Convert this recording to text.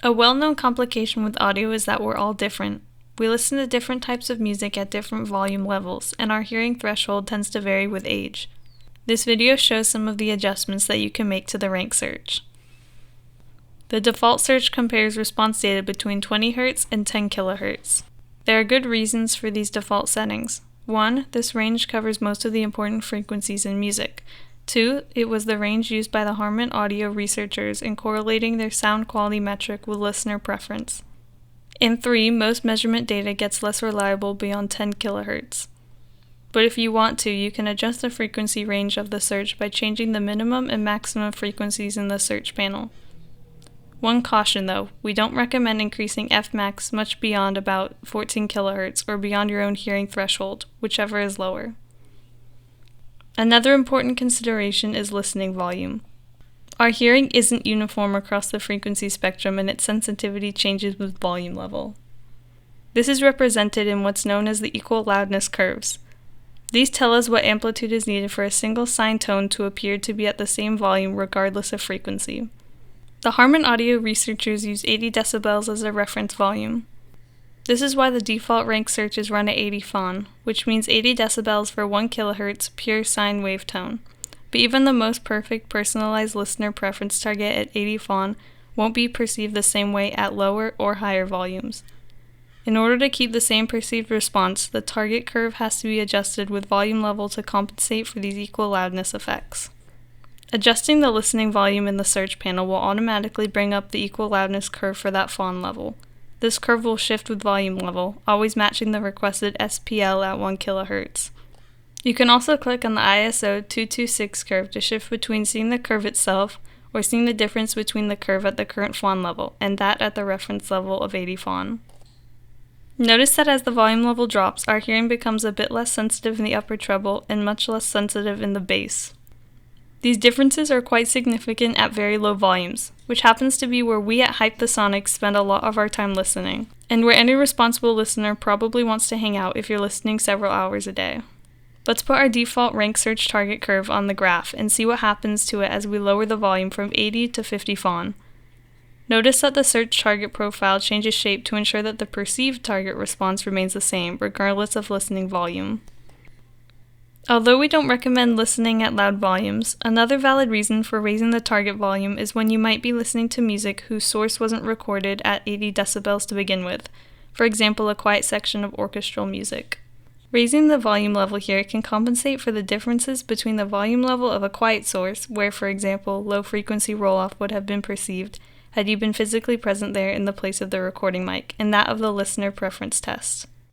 A well-known complication with audio is that we're all different. We listen to different types of music at different volume levels, and our hearing threshold tends to vary with age. This video shows some of the adjustments that you can make to the rank search. The default search compares response data between 20 Hz and 10 kHz. There are good reasons for these default settings. 1. This range covers most of the important frequencies in music. 2. It was the range used by the Harman audio researchers in correlating their sound quality metric with listener preference. And 3. Most measurement data gets less reliable beyond 10 kHz. But if you want to, you can adjust the frequency range of the search by changing the minimum and maximum frequencies in the search panel. One caution though, we don't recommend increasing Fmax much beyond about 14 kHz or beyond your own hearing threshold, whichever is lower. Another important consideration is listening volume. Our hearing isn't uniform across the frequency spectrum and its sensitivity changes with volume level. This is represented in what's known as the equal loudness curves. These tell us what amplitude is needed for a single sine tone to appear to be at the same volume regardless of frequency. The Harman audio researchers use 80 decibels as a reference volume. This is why the default rank search is run at 80 Fon, which means 80 decibels for 1 kHz pure sine wave tone. But even the most perfect personalized listener preference target at 80 Fon won't be perceived the same way at lower or higher volumes. In order to keep the same perceived response, the target curve has to be adjusted with volume level to compensate for these equal loudness effects. Adjusting the listening volume in the search panel will automatically bring up the equal loudness curve for that Fon level. This curve will shift with volume level, always matching the requested SPL at 1 kHz. You can also click on the ISO 226 curve to shift between seeing the curve itself or seeing the difference between the curve at the current Fon level and that at the reference level of 80 Fon. Notice that as the volume level drops, our hearing becomes a bit less sensitive in the upper treble and much less sensitive in the bass. These differences are quite significant at very low volumes, which happens to be where we at HypetheSonics spend a lot of our time listening, and where any responsible listener probably wants to hang out if you're listening several hours a day. Let's put our default rank search target curve on the graph and see what happens to it as we lower the volume from 80 to 50 Fon. Notice that the search target profile changes shape to ensure that the perceived target response remains the same, regardless of listening volume. Although we don't recommend listening at loud volumes, another valid reason for raising the target volume is when you might be listening to music whose source wasn't recorded at 80 decibels to begin with, for example a quiet section of orchestral music. Raising the volume level here can compensate for the differences between the volume level of a quiet source, where for example low frequency roll-off would have been perceived had you been physically present there in the place of the recording mic, and that of the listener preference test.